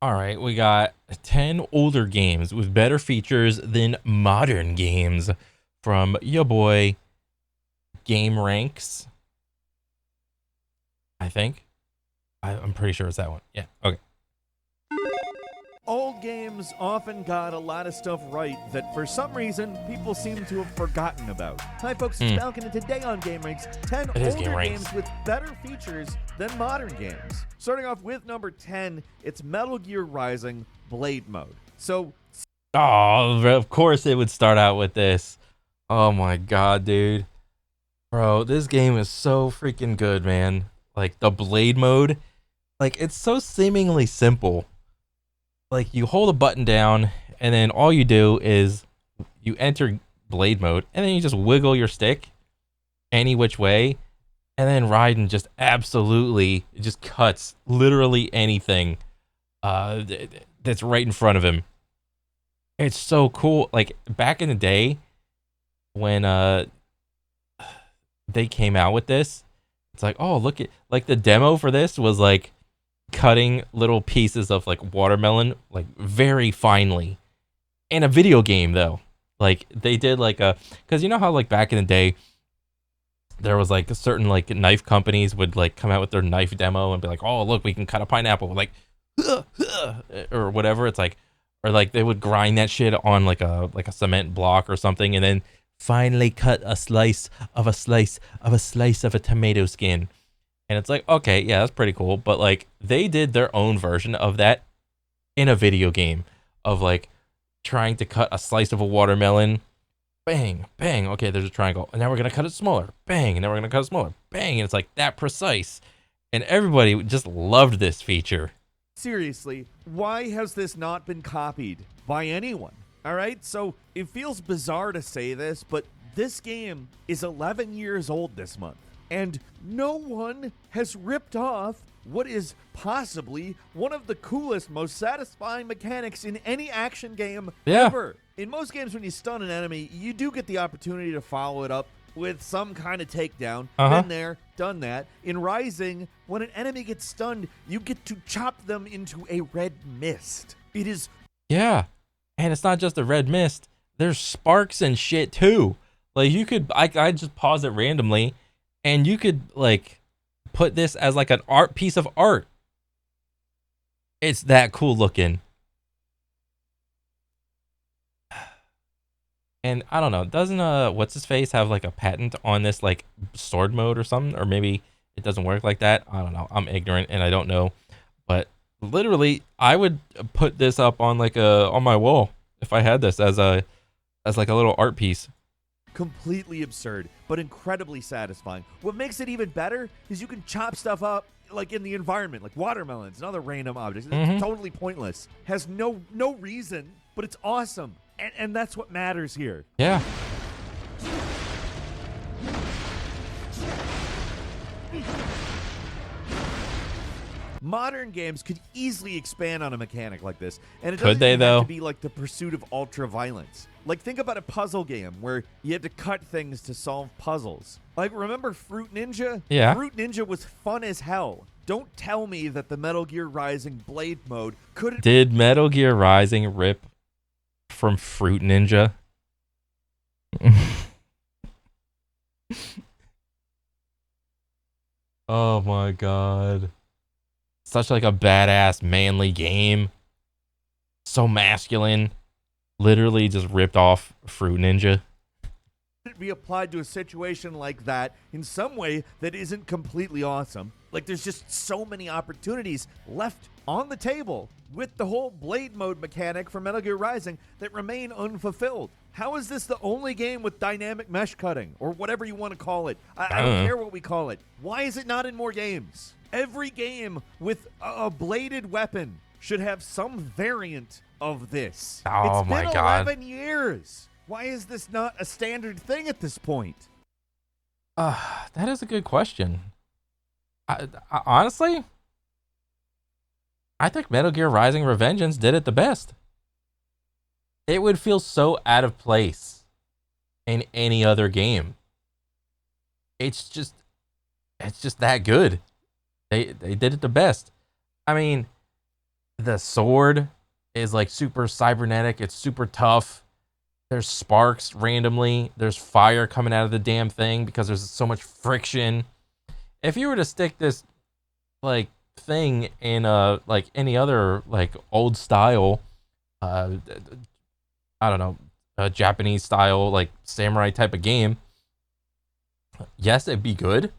All right, we got 10 older games with better features than modern games from your boy Game Ranks, I think. I'm pretty sure it's that one. Yeah, okay. Old games often got a lot of stuff right that for some reason people seem to have forgotten about. Hi folks, it's Hmm, Falcon, and today on Game Ranks, 10 it is Game older games Ranks. with better features than modern games. Starting off with number 10, it's Metal Gear Rising Blade Mode. So, Oh, of course it would start out with this. Oh my god, dude. Bro, this game is so freaking good, man. Like the blade mode, like it's so seemingly simple. Like you hold a button down and then all you do is you enter blade mode and then you just wiggle your stick any which way and then Raiden just absolutely just cuts literally anything that's right in front of him. It's so cool. Like back in the day when they came out with this, it's like, oh, look at like the demo for this was like cutting little pieces of like watermelon like very finely in a video game though. Like they did like a, because you know how like back in the day there was like certain like knife companies would like come out with their knife demo and be like, oh look, we can cut a pineapple like or whatever. It's like, or like they would grind that shit on like a cement block or something and then finally cut a slice of a slice of a slice of a tomato skin. And it's like, okay, yeah, that's pretty cool. But like they did their own version of that in a video game of like trying to cut a slice of a watermelon. Bang, bang. Okay, there's a triangle. And now we're gonna cut it smaller. Bang, and then we're gonna cut it smaller. Bang, and it's like that precise. And everybody just loved this feature. seriously, why has this not been copied by anyone? All right, so it feels bizarre to say this, but this game is 11 years old this month, and no one has ripped off what is possibly one of the coolest, most satisfying mechanics in any action game Yeah. ever. In most games, when you stun an enemy, you do get the opportunity to follow it up with some kind of takedown. Uh-huh. Been there, done that. In Rising, when an enemy gets stunned, you get to chop them into a red mist. It is Yeah. And it's not just a red mist. There's sparks and shit too. Like you could I just pause it randomly and you could like put this as like an art piece of art. It's that cool looking. And I don't know, doesn't what's his face have like a patent on this like sword mode or something? Or maybe it doesn't work like that. I don't know. I'm ignorant and I don't know. But literally I would put this up on like a on my wall if I had this as like a little art piece. completely absurd, but incredibly satisfying. What makes it even better is you can chop stuff up like in the environment, like watermelons and other random objects. It's Mhm. totally pointless. Has no reason, but it's awesome. And that's what matters here. Yeah. Modern games could easily expand on a mechanic like this, and it Could doesn't they even have though? to be like the pursuit of ultra violence. Like think about a puzzle game where you had to cut things to solve puzzles. Like remember Fruit Ninja? Yeah. Fruit Ninja was fun as hell. Don't tell me that the Metal Gear Rising Blade mode couldn't. Did Metal Gear Rising rip from Fruit Ninja? Oh my god. Such like a badass manly game. So masculine. Literally just ripped off Fruit Ninja. be applied to a situation like that in some way that isn't completely awesome. Like there's just so many opportunities left on the table with the whole blade mode mechanic from Metal Gear Rising that remain unfulfilled. How is this the only game with dynamic mesh cutting or whatever you want to call it? I don't care what we call it. Why is it not in more games? Every game with a bladed weapon should have some variant of this. Oh It's my been God. 11 years. Why is this not a standard thing at this point? That is a good question. Honestly, I think Metal Gear Rising Revengeance did it the best. It would feel so out of place in any other game. It's just that good. They did it the best. I mean, The sword is like super cybernetic. It's super tough. There's sparks randomly. There's fire coming out of the damn thing because there's so much friction. If you were to stick this like thing in like any other like old style, uh I don't know, a Japanese style like samurai type of game, yes, it'd be good,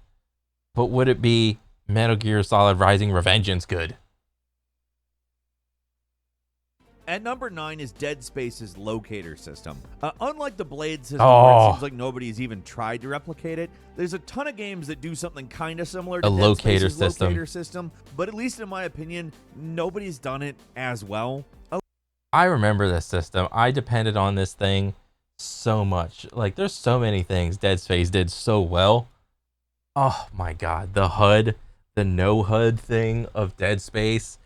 but would it be Metal Gear Solid Rising Revengeance good? At number 9 is Dead Space's locator system. Unlike the Blade system, where it Oh, seems like nobody's even tried to replicate it, there's a ton of games that do something kind of similar to a Dead locator Space's system. locator system, but at least in my opinion, nobody's done it as well. I remember this system. I depended on this thing so much. Like, there's so many things Dead Space did so well. Oh my god, the HUD, the no HUD thing of Dead Space.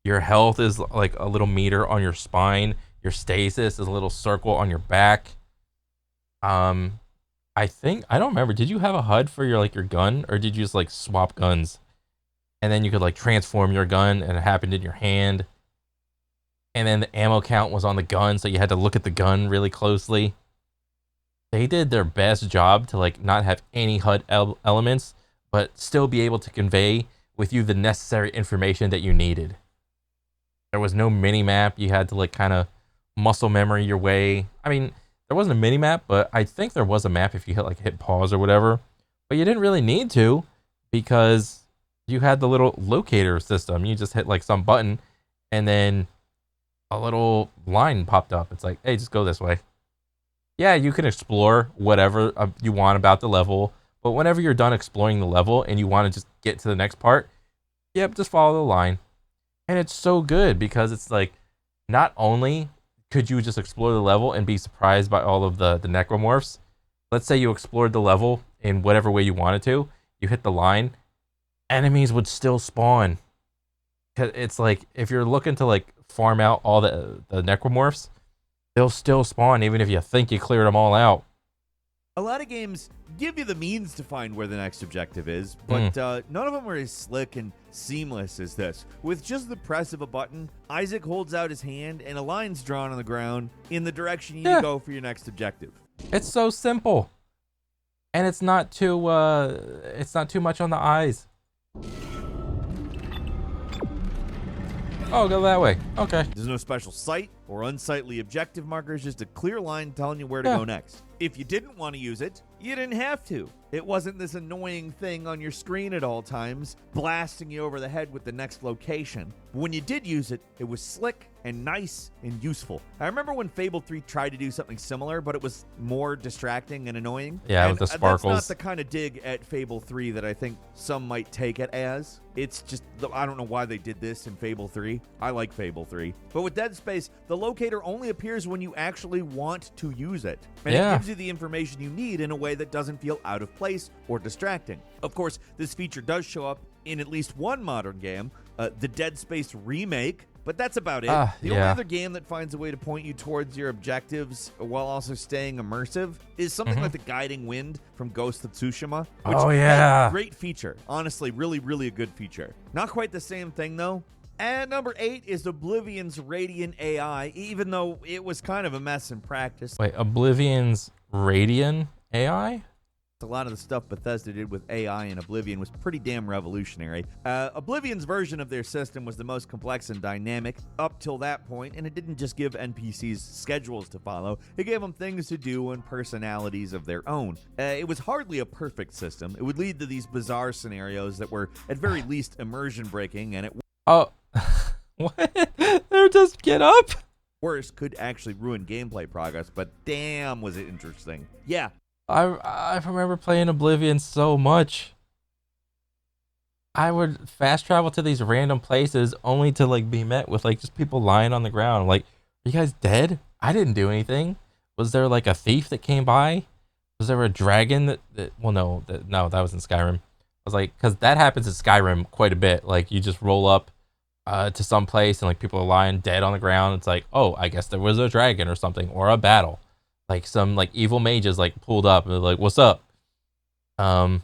Your health is like a little meter on your spine. Your stasis is a little circle on your back. I think I don't remember. Did you have a HUD for your like your gun, or did you just like swap guns, and then you could like transform your gun, and it happened in your hand? And then the ammo count was on the gun, so you had to look at the gun really closely. They did their best job to like not have any HUD elements, but still be able to convey with you the necessary information that you needed. There was no mini map. You had to like kind of muscle memory your way. I mean, there wasn't a mini map, but I think there was a map if you hit pause or whatever. But you didn't really need to because you had the little locator system. You just hit like some button, and then a little line popped up. It's like, hey, just go this way. Yeah, you can explore whatever you want about the level, but whenever you're done exploring the level and you want to just get to the next part, yep, just follow the line. And it's so good because it's like, not only could you just explore the level and be surprised by all of the necromorphs, let's say you explored the level in whatever way you wanted to, you hit the line, enemies would still spawn. It's like, if you're looking to like farm out all the necromorphs, they'll still spawn even if you think you cleared them all out. A lot of games give you the means to find where the next objective is, but none of them are as slick and seamless as this. With just the press of a button, Isaac holds out his hand and a line's drawn on the ground in the direction you need to go for your next objective. It's so simple, and it's not too much on the eyes. Oh, go that way. Okay. There's no special sight or unsightly objective markers, just a clear line telling you where to go next. If you didn't want to use it, you didn't have to. It wasn't this annoying thing on your screen at all times, blasting you over the head with the next location. When you did use it, it was slick and nice and useful. I remember when Fable 3 tried to do something similar, but it was more distracting and annoying. Yeah, and with the sparkles. That's not the kind of dig at Fable 3 that I think some might take it as. It's just, I don't know why they did this in Fable 3. I like Fable 3. But with Dead Space, the locator only appears when you actually want to use it. And it gives you the information you need in a way that doesn't feel out of place or distracting. Of course, this feature does show up in at least one modern game, the Dead Space remake, but that's about it. The only other game that finds a way to point you towards your objectives while also staying immersive is something like the Guiding Wind from Ghost of Tsushima, which had a great feature. Honestly, really, really a good feature. Not quite the same thing, though. And number 8 is Oblivion's Radiant AI, even though it was kind of a mess in practice. Wait, Oblivion's Radiant AI? A lot of the stuff Bethesda did with AI in Oblivion was pretty damn revolutionary. Oblivion's version of their system was the most complex and dynamic up till that point, and it didn't just give NPCs schedules to follow, it gave them things to do and personalities of their own. It was hardly a perfect system. It would lead to these bizarre scenarios that were, at very least, immersion-breaking, and Oh, what? They're just get up? Worse, could actually ruin gameplay progress, but damn was it interesting. Yeah. I remember playing Oblivion so much. I would fast travel to these random places only to like be met with like just people lying on the ground. Like, are you guys dead? I didn't do anything. Was there like a thief that came by? Was there a dragon that well, no, that was in Skyrim. I was like, because that happens in Skyrim quite a bit. Like, you just roll up to some place and like people are lying dead on the ground. It's like, oh, I guess there was a dragon or something, or a battle. Like some like evil mages like pulled up and they're like, what's up? Dang.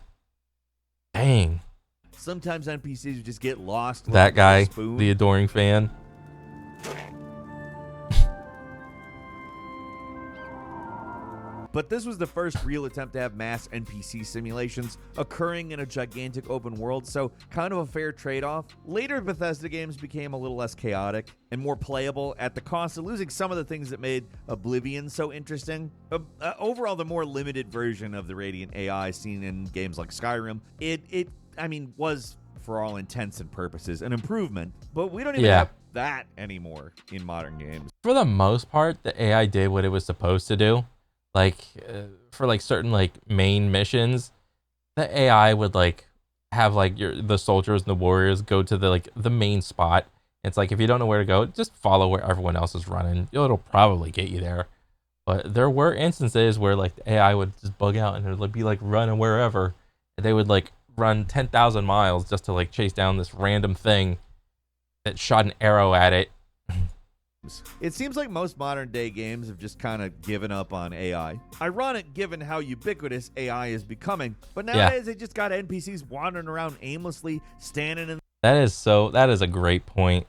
Sometimes NPCs just get lost. That guy, the adoring fan. but this was the first real attempt to have mass NPC simulations occurring in a gigantic open world, so kind of a fair trade-off. Later Bethesda games became a little less chaotic and more playable at the cost of losing some of the things that made Oblivion so interesting. Overall, the more limited version of the Radiant AI seen in games like Skyrim, was for all intents and purposes an improvement, but we don't even have that anymore in modern games. For the most part, the AI did what it was supposed to do. Like for like certain like main missions, the AI would like have like the soldiers and the warriors go to the main spot. It's like if you don't know where to go, just follow where everyone else is running. It'll probably get you there. But there were instances where like the AI would just bug out and it would be like running wherever. And they would like run 10,000 miles just to like chase down this random thing that shot an arrow at it. It seems like most modern day games have just kind of given up on AI. Ironic given how ubiquitous AI is becoming, but nowadays they just got NPCs wandering around aimlessly, standing in. That is a great point.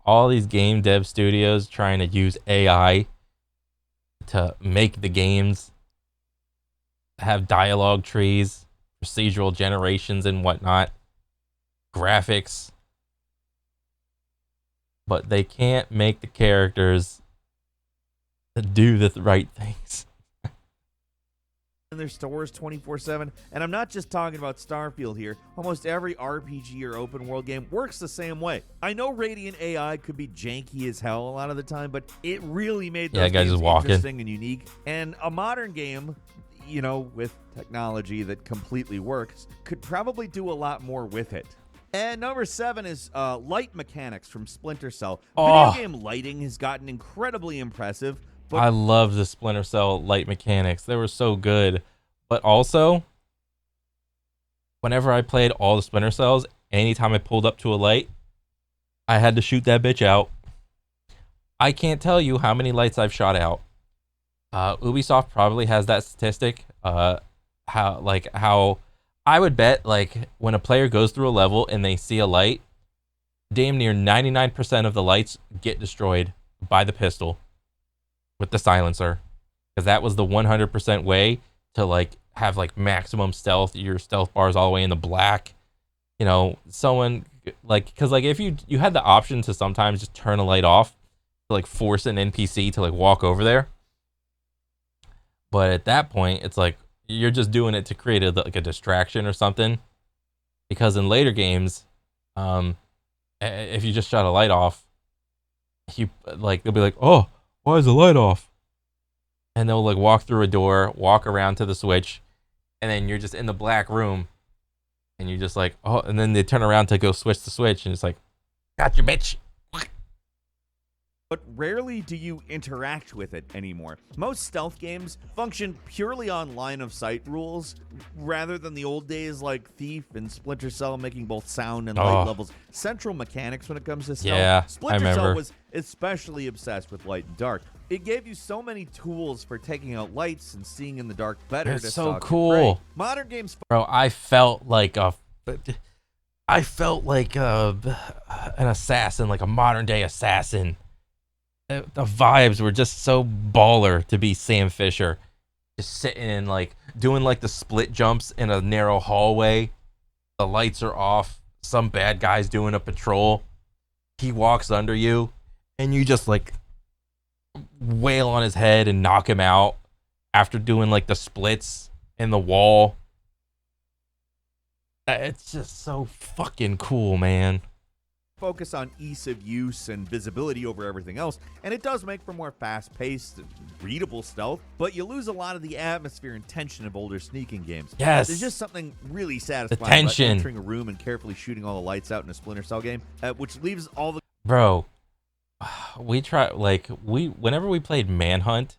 All these game dev studios trying to use AI to make the games, have dialogue trees, procedural generations and whatnot, graphics, but they can't make the characters do the right things. In their stores 24/7, and I'm not just talking about Starfield here. Almost every RPG or open world game works the same way. I know Radiant AI could be janky as hell a lot of the time, but it really made those games interesting and unique. And a modern game, with technology that completely works, could probably do a lot more with it. And number 7 is light mechanics from Splinter Cell. Video game lighting has gotten incredibly impressive. I love the Splinter Cell light mechanics. They were so good. But also, whenever I played all the Splinter Cells, anytime I pulled up to a light, I had to shoot that bitch out. I can't tell you how many lights I've shot out. Ubisoft probably has that statistic. How I would bet like when a player goes through a level and they see a light, damn near 99% of the lights get destroyed by the pistol with the silencer, because that was the 100% way to like have like maximum stealth. Your stealth bar is all the way in the black. Someone because if you had the option to sometimes just turn a light off to like force an NPC to like walk over there, but at that point it's like you're just doing it to create a distraction or something. Because in later games, if you just shut a light off, they'll be like, oh, why is the light off? And they'll like walk through a door, walk around to the switch, and then you're just in the black room, and you're just like, oh, and then they turn around to go switch the switch, and it's like, gotcha, bitch. But rarely do you interact with it anymore. Most stealth games function purely on line of sight rules, rather than the old days like Thief and Splinter Cell making both sound and light levels central mechanics when it comes to stealth. Yeah, Splinter Cell was especially obsessed with light and dark. It gave you so many tools for taking out lights and seeing in the dark better. It's so cool. Modern games, bro. I felt like an assassin, like a modern day assassin. The vibes were just so baller to be Sam Fisher, just sitting and like doing like the split jumps in a narrow hallway. The lights are off. Some bad guy's doing a patrol. He walks under you, and you just like wail on his head and knock him out after doing like the splits in the wall. It's just so fucking cool, man. Focus on ease of use and visibility over everything else, and it does make for more fast-paced and readable stealth, but you lose a lot of the atmosphere and tension of older sneaking games. Yes. There's just something really satisfying about entering a room and carefully shooting all the lights out in a Splinter Cell game, which leaves all the... Bro, whenever we played Manhunt,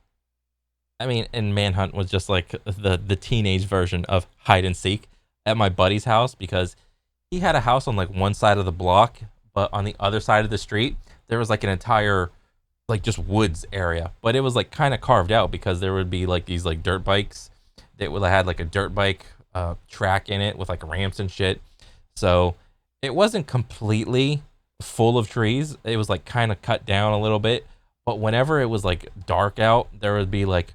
and Manhunt was just like the teenage version of hide and seek at my buddy's house, because he had a house on like one side of the block, but on the other side of the street, there was like an entire like just woods area, but it was like kind of carved out because there would be like these like dirt bikes that would have had like a dirt bike track in it with like ramps and shit. So it wasn't completely full of trees. It was like kind of cut down a little bit, but whenever it was like dark out, there would be like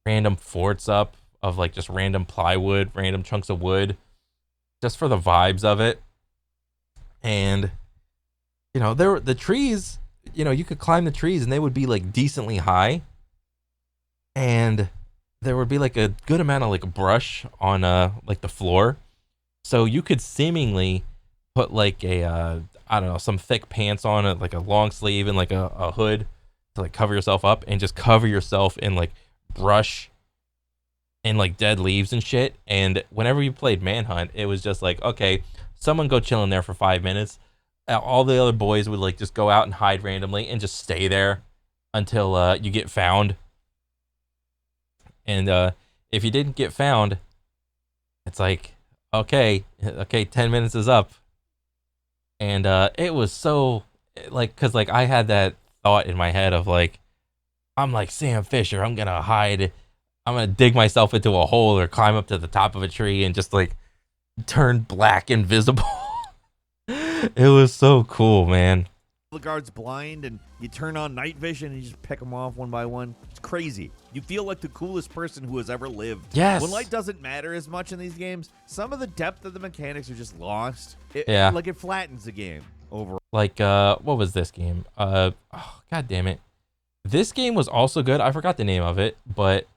random forts up of like just random plywood, random chunks of wood, just for the vibes of it. And there were the trees. You could climb the trees and they would be like decently high, and there would be like a good amount of like brush on like the floor, so you could seemingly put like a I don't know, some thick pants on it, like a long sleeve and like a hood to like cover yourself up, and just cover yourself in like brush and like dead leaves and shit. And whenever you played Manhunt, it was just like, okay, someone go chill in there for 5 minutes. All the other boys would like just go out and hide randomly and just stay there until you get found. And if you didn't get found, it's like, okay, 10 minutes is up. And it was so like, cause like I had that thought in my head of like, I'm like Sam Fisher, I'm gonna hide, I'm gonna dig myself into a hole or climb up to the top of a tree and just like turn black invisible. It was so cool, man. The guard's blind and you turn on night vision and you just pick them off one by one. It's crazy. You feel like the coolest person who has ever lived. Yes. When light doesn't matter as much in these games, some of the depth of the mechanics are just lost. Yeah. Like it flattens the game overall. Like what was this game? Oh, god damn it. This game was also good. I forgot the name of it, but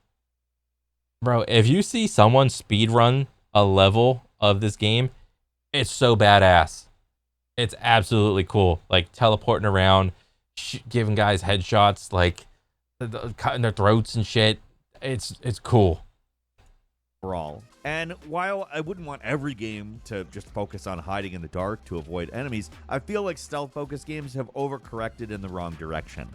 bro, if you see someone speedrun a level of this game, it's so badass. It's absolutely cool. Like teleporting around, giving guys headshots, like cutting their throats and shit. It's cool. Overall. And while I wouldn't want every game to just focus on hiding in the dark to avoid enemies, I feel like stealth-focused games have overcorrected in the wrong direction.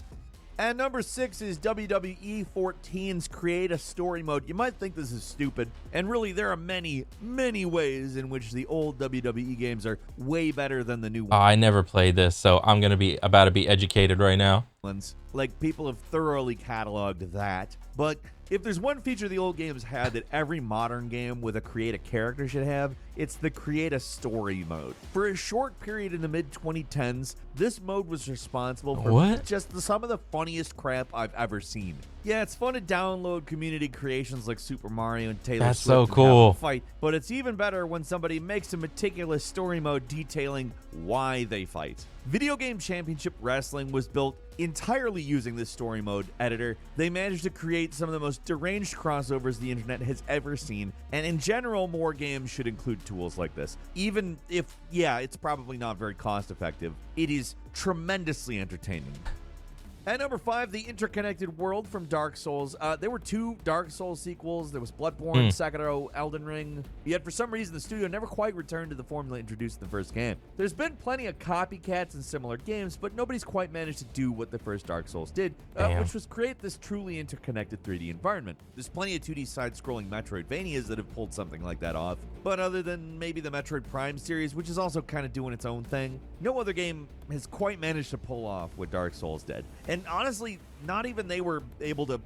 And number 6 is WWE 14's Create a Story mode. You might think this is stupid, and really there are many, many ways in which the old WWE games are way better than the new ones. I never played this, so I'm gonna be about to be educated right now. Like, people have thoroughly cataloged that. But if there's one feature the old games had that every modern game with a create a character should have, it's the Create a Story mode. For a short period in the mid-2010s, this mode was responsible for just some of the funniest crap I've ever seen. Yeah, it's fun to download community creations like Super Mario and Taylor That's Swift so and cool. have a fight, but it's even better when somebody makes a meticulous story mode detailing why they fight. Video Game Championship Wrestling was built entirely using this story mode editor. They managed to create some of the most deranged crossovers the internet has ever seen, and in general, more games should include tools like this. Even if, yeah, it's probably not very cost effective, it is tremendously entertaining. At number 5, The Interconnected World from Dark Souls. There were 2 Dark Souls sequels. There was Bloodborne, Sekiro, Elden Ring. Yet for some reason, the studio never quite returned to the formula introduced in the first game. There's been plenty of copycats in similar games, but nobody's quite managed to do what the first Dark Souls did, which was create this truly interconnected 3D environment. There's plenty of 2D side-scrolling Metroidvanias that have pulled something like that off, but other than maybe the Metroid Prime series, which is also kind of doing its own thing, no other game has quite managed to pull off what Dark Souls did. And honestly, not even they were able to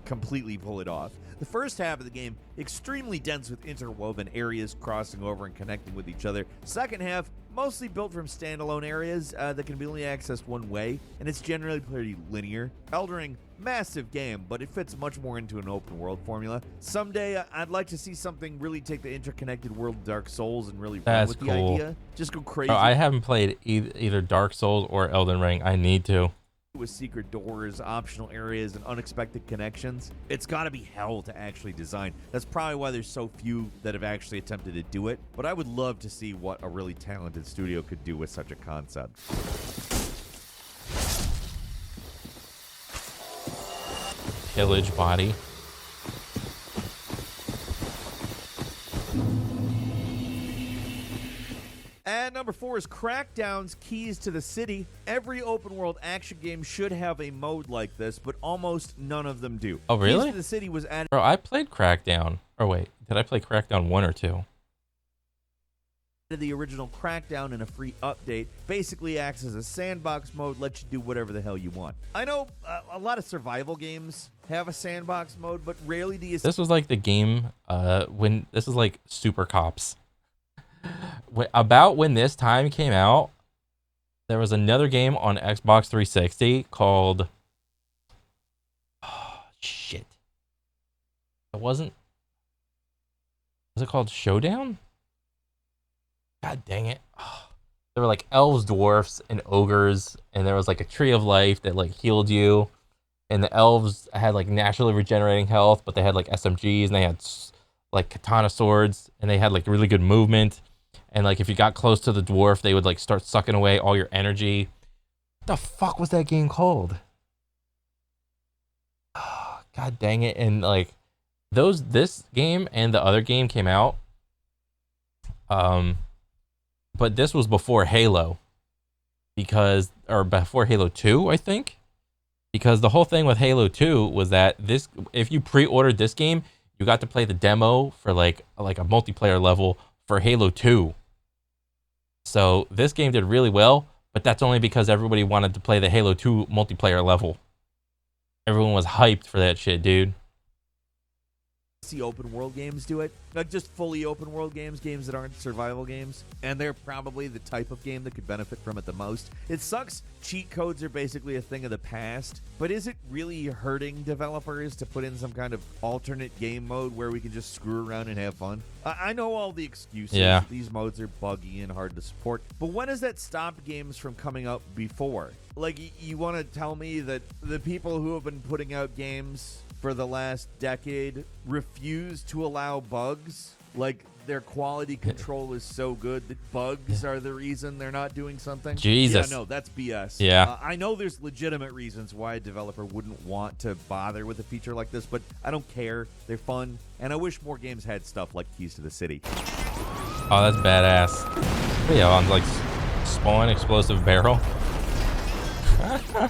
completely pull it off. The first half of the game, extremely dense with interwoven areas crossing over and connecting with each other. Second half, mostly built from standalone areas that can be only accessed one way, and it's generally pretty linear. Elden Ring, massive game, but it fits much more into an open world formula. Someday, I'd like to see something really take the interconnected world of Dark Souls and really run with the idea. Just go crazy. I haven't played either Dark Souls or Elden Ring. I need to. With secret doors, optional areas, and unexpected connections. It's gotta be hell to actually design. That's probably why there's so few that have actually attempted to do it, but I would love to see what a really talented studio could do with such a concept. Pillage body. And number 4 is Crackdown's Keys to the City. Every open world action game should have a mode like this, but almost none of them do. Oh, really? Keys to the City was added. Bro, I played Crackdown. Or wait, did I play Crackdown 1 or 2? The original Crackdown in a free update. Basically acts as a sandbox mode, lets you do whatever the hell you want. I know a lot of survival games have a sandbox mode, but rarely do you. This was like the game when this was like Super Cops. About when this time came out, there was another game on Xbox 360 called It wasn't. Was it called Showdown? God dang it. There were like elves, dwarfs, and ogres, and there was like a tree of life that like healed you. And the elves had like naturally regenerating health, but they had like SMGs and they had like katana swords and they had like really good movement. And like if you got close to the dwarf, they would like start sucking away all your energy. What the fuck was that game called? God dang it. And like this game and the other game came out. But this was before Halo. Or before Halo 2, I think. Because the whole thing with Halo 2 was that if you pre-ordered this game, you got to play the demo for like a multiplayer level for Halo 2. So this game did really well, but that's only because everybody wanted to play the Halo 2 multiplayer level. Everyone was hyped for that shit, dude. See open world games do it, not just fully open world games that aren't survival games, and they're probably the type of game that could benefit from it the most. It sucks cheat codes are basically a thing of the past, but is it really hurting developers to put in some kind of alternate game mode where we can just screw around and have fun? I know all the excuses. Yeah. These modes are buggy and hard to support, but when has that stopped games from coming up before? Like, you want to tell me that the people who have been putting out games for the last decade refuse to allow bugs? Like, their quality control is so good that bugs are the reason they're not doing something? Jesus. Yeah, no, that's BS. Yeah. I know there's legitimate reasons why a developer wouldn't want to bother with a feature like this, but I don't care. They're fun, and I wish more games had stuff like Keys to the City. Oh, that's badass. Yeah, on like spawn explosive barrel.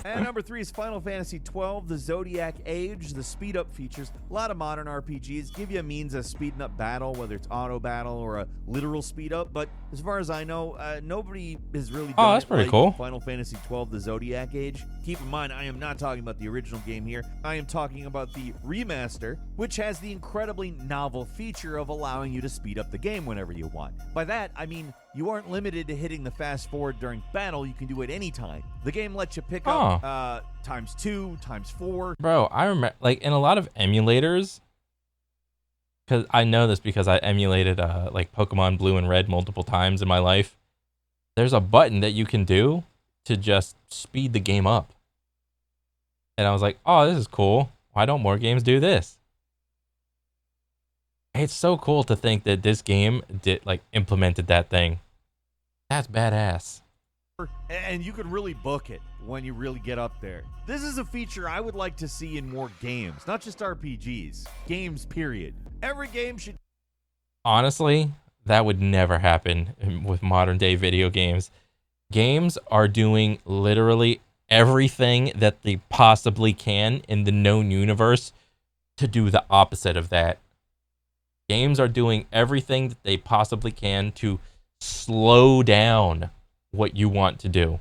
And number 3 is Final Fantasy XII, the Zodiac Age. The speed-up features, a lot of modern RPGs give you a means of speeding up battle, whether it's auto battle or a literal speed-up. But as far as I know, nobody has really done that's it pretty like cool. Final Fantasy XII, the Zodiac Age. Keep in mind, I am not talking about the original game here. I am talking about the remaster, which has the incredibly novel feature of allowing you to speed up the game whenever you want. By that, I mean you aren't limited to hitting the fast forward during battle. You can do it anytime. The game lets you pick up ×2, ×4. Bro, I remember like in a lot of emulators, because I know this because I emulated like Pokemon Blue and Red multiple times in my life. There's a button that you can do to just speed the game up. And I was like, oh, this is cool. Why don't more games do this? It's so cool to think that this game implemented that thing. That's badass. And you could really book it when you really get up there. This is a feature I would like to see in more games, not just RPGs. Games, period. Every game should... Honestly, that would never happen with modern day video games. Games are doing literally everything that they possibly can in the known universe to do the opposite of that. Games are doing everything that they possibly can to slow down what you want to do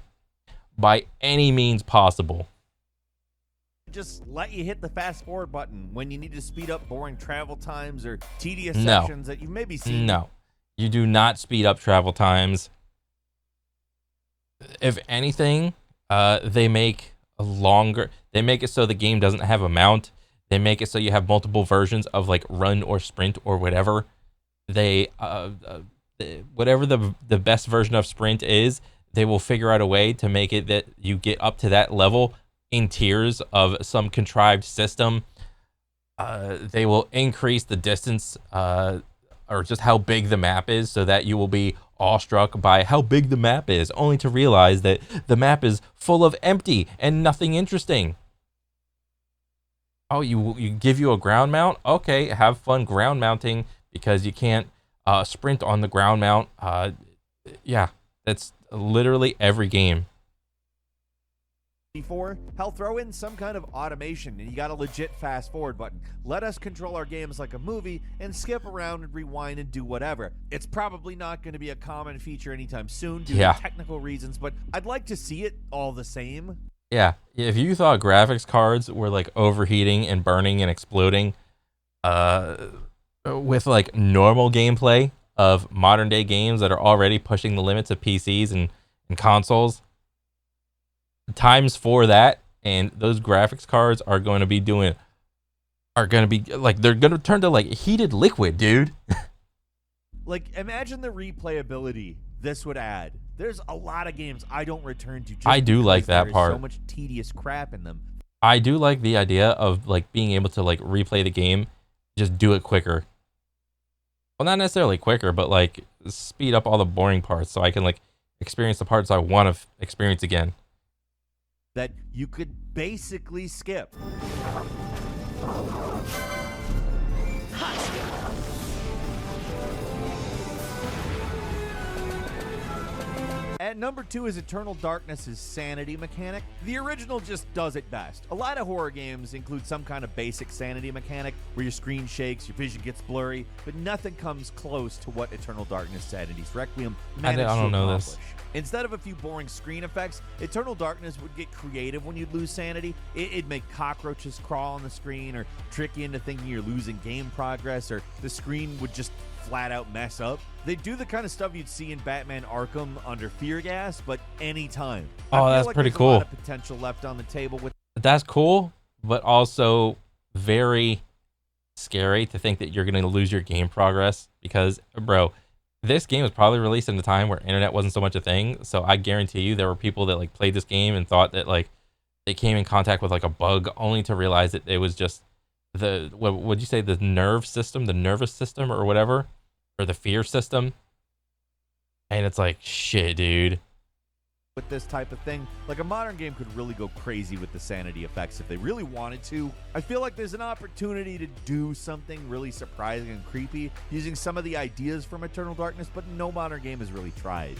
by any means possible. Just let you hit the fast forward button when you need to speed up boring travel times or tedious sections that you've maybe seen. No, you do not speed up travel times. If anything, they make it so the game doesn't have a mount. They make it so you have multiple versions of like run or sprint or whatever. They whatever the best version of sprint is, they will figure out a way to make it that you get up to that level in tiers of some contrived system. They will increase the distance or just how big the map is so that you will be awestruck by how big the map is, only to realize that the map is full of empty and nothing interesting. Oh, you give you a ground mount? Okay, have fun ground mounting because you can't sprint on the ground mount. Yeah, that's literally every game. Before, hell, throw in some kind of automation and you got a legit fast forward button. Let us control our games like a movie and skip around and rewind and do whatever. It's probably not going to be a common feature anytime soon due to technical reasons, but I'd like to see it all the same. Yeah, if you thought graphics cards were like overheating and burning and exploding with like normal gameplay of modern day games that are already pushing the limits of PCs and consoles, times 4 that, and those graphics cards are going to be doing are gonna be like they're gonna turn to like heated liquid, dude. Like, imagine the replayability this would add. There's a lot of games I don't return to just I do because like that there is part. so much tedious crap in them. I do like the idea of like being able to like replay the game, just do it quicker. Well, not necessarily quicker, but like speed up all the boring parts so I can like experience the parts I want to experience again. That you could basically skip. At number 2 is Eternal Darkness' sanity mechanic. The original just does it best. A lot of horror games include some kind of basic sanity mechanic where your screen shakes, your vision gets blurry, but nothing comes close to what Eternal Darkness Sanity's Requiem managed I don't to know accomplish. this. Instead of a few boring screen effects, Eternal Darkness would get creative when you'd lose sanity. It'd make cockroaches crawl on the screen or trick you into thinking you're losing game progress, or the screen would just flat out mess up. They do the kind of stuff you'd see in Batman Arkham under Fear Gas, but anytime. Oh, that's pretty cool. A lot of potential left on the table with. That's cool, but also very scary to think that you're going to lose your game progress because, bro, this game was probably released in a time where internet wasn't so much a thing. So I guarantee you there were people that like played this game and thought that like they came in contact with like a bug only to realize that it was just the, what would you say, the nervous system or whatever, or the fear system. And it's like, shit, dude. With this type of thing, like a modern game could really go crazy with the sanity effects if they really wanted to. I feel like there's an opportunity to do something really surprising and creepy using some of the ideas from Eternal Darkness, but no modern game has really tried.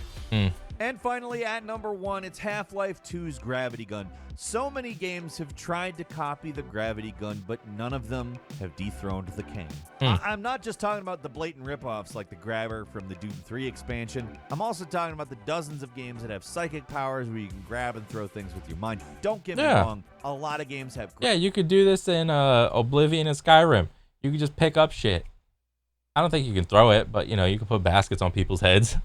And finally, at number 1, it's Half-Life 2's Gravity Gun. So many games have tried to copy the Gravity Gun, but none of them have dethroned the king. I'm not just talking about the blatant ripoffs like the Grabber from the Doom 3 expansion. I'm also talking about the dozens of games that have psychic powers where you can grab and throw things with your mind. Don't get me wrong, a lot of games have... Yeah, you could do this in Oblivion and Skyrim. You could just pick up shit. I don't think you can throw it, but you know, you can put baskets on people's heads.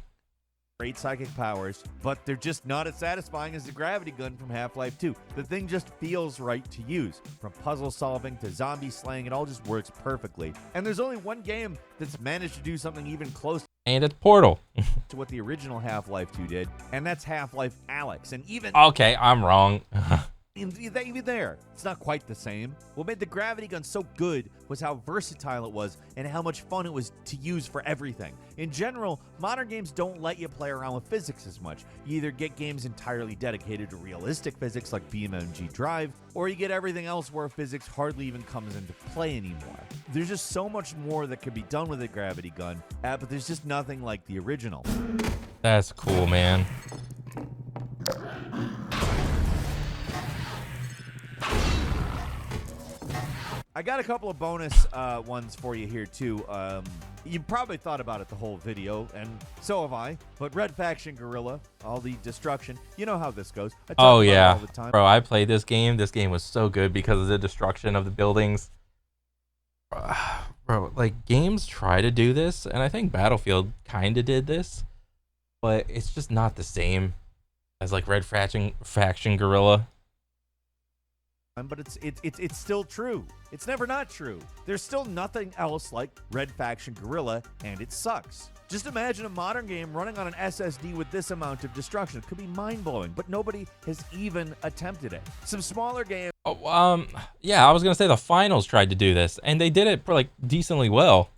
Great psychic powers, but they're just not as satisfying as the Gravity Gun from Half-Life 2. The thing just feels right to use. From puzzle solving to zombie slaying, it all just works perfectly. And there's only one game that's managed to do something even close And it's Portal. to what the original Half-Life 2 did, and that's Half-Life Alyx. And even Okay, I'm wrong. even there, it's not quite the same. What made the Gravity Gun so good was how versatile it was and how much fun it was to use for everything. In general, modern games don't let you play around with physics as much. You either get games entirely dedicated to realistic physics like BeamNG Drive, or you get everything else where physics hardly even comes into play anymore. There's just so much more that could be done with a Gravity Gun, but there's just nothing like the original. That's cool, man. I got a couple of bonus ones for you here, too. You probably thought about it the whole video, and so have I. But Red Faction Guerrilla, all the destruction, you know how this goes. I talk Oh, about it yeah. all the time. Bro, I played this game. This game was so good because of the destruction of the buildings. Bro, like, games try to do this, and I think Battlefield kind of did this, but it's just not the same as, like, Red Faction Guerrilla. But it's still true. It's never not true. There's still nothing else like Red Faction Guerrilla, and it sucks. Just imagine a modern game running on an SSD with this amount of destruction. It could be mind-blowing, but nobody has even attempted it. Some smaller games... Yeah, I was going to say the Finals tried to do this, and they did it, like, decently well.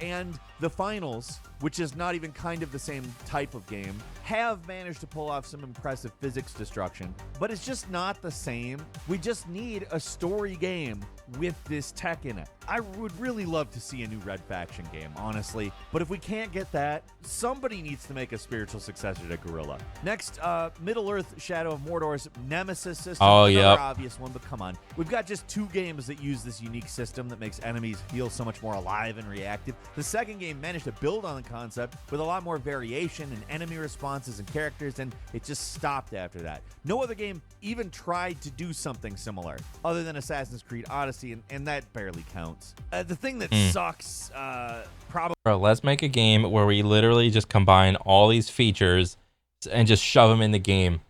And the Finals, which is not even kind of the same type of game, have managed to pull off some impressive physics destruction, but it's just not the same. We just need a story game with this tech in it. I would really love to see a new Red Faction game, honestly, but if we can't get that, somebody needs to make a spiritual successor to Guerrilla. Next, Middle-earth Shadow of Mordor's Nemesis system. Another obvious one, but come on. We've got just 2 games that use this unique system that makes enemies feel so much more alive and reactive. The second game managed to build on the concept with a lot more variation in enemy responses and characters, and it just stopped after that. No other game even tried to do something similar, other than Assassin's Creed Odyssey, and that barely counts. The thing that sucks, probably... Bro, let's make a game where we literally just combine all these features and just shove them in the game.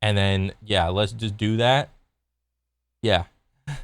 And then, yeah, let's just do that. Yeah.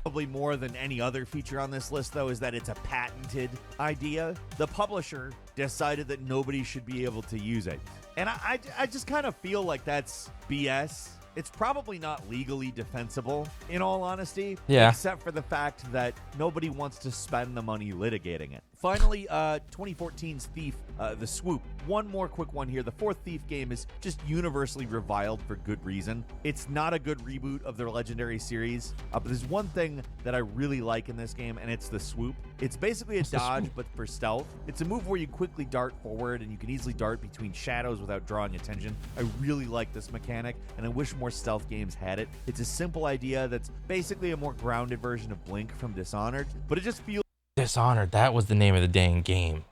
Probably more than any other feature on this list, though, is that it's a patented idea. The publisher decided that nobody should be able to use it. And I just kind of feel like that's BS. It's probably not legally defensible, in all honesty. Yeah. Except for the fact that nobody wants to spend the money litigating it. Finally, 2014's Thief, The Swoop. One more quick one here. The fourth Thief game is just universally reviled for good reason. It's not a good reboot of their legendary series, but there's one thing that I really like in this game, and it's the Swoop. It's basically a dodge, but for stealth. It's a move where you quickly dart forward, and you can easily dart between shadows without drawing attention. I really like this mechanic, and I wish more stealth games had it. It's a simple idea that's basically a more grounded version of Blink from Dishonored, but it just feels Dishonored, that was the name of the dang game.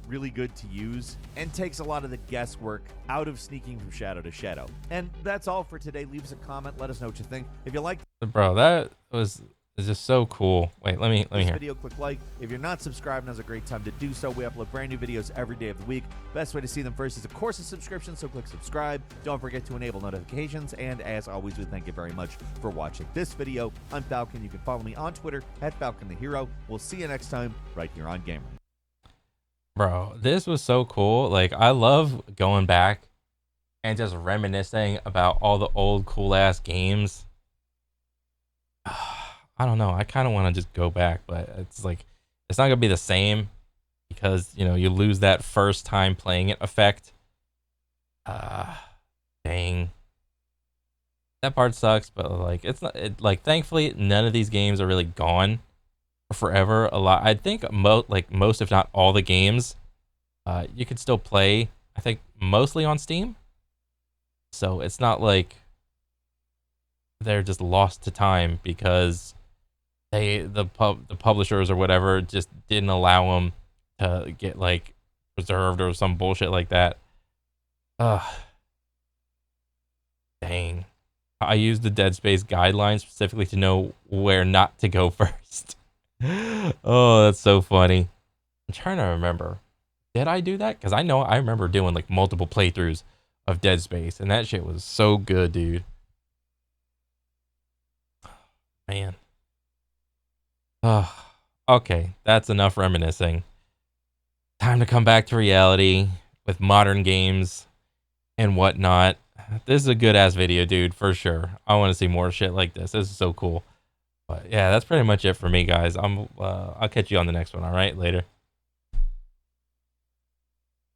really good to use and takes a lot of the guesswork out of sneaking from shadow to shadow. And that's all for today. Leave us a comment. Let us know what you think. If you like Bro, that was just so cool. Wait, let me this hear. video, click like. If you're not subscribed, now's a great time to do so. We upload brand new videos every day of the week. Best way to see them first is, of course, a subscription, so click subscribe. Don't forget to enable notifications, and as always, we thank you very much for watching this video. I'm Falcon. You can follow me on Twitter at FalconTheHero. We'll see you next time right here on Gamer. Bro, this was so cool. Like, I love going back and just reminiscing about all the old cool ass games. I don't know. I kind of want to just go back, but it's like, it's not gonna be the same because, you know, you lose that first time playing it effect. Dang. That part sucks, but like, it's not, like, thankfully none of these games are really gone forever. I think most, if not all, the games you could still play, I think, mostly on Steam, so it's not like they're just lost to time because the publishers or whatever just didn't allow them to get like preserved or some bullshit like that. Dang. I used the Dead Space guidelines specifically to know where not to go first. Oh, that's so funny. I'm trying to remember. Did I do that? Because I remember doing like multiple playthroughs of Dead Space, and that shit was so good, dude. Man. Okay, that's enough reminiscing. Time to come back to reality with modern games and whatnot. This is a good ass video, dude, for sure. I want to see more shit like this. This is so cool. But yeah, that's pretty much it for me, guys. I'll catch you on the next one. All right, later.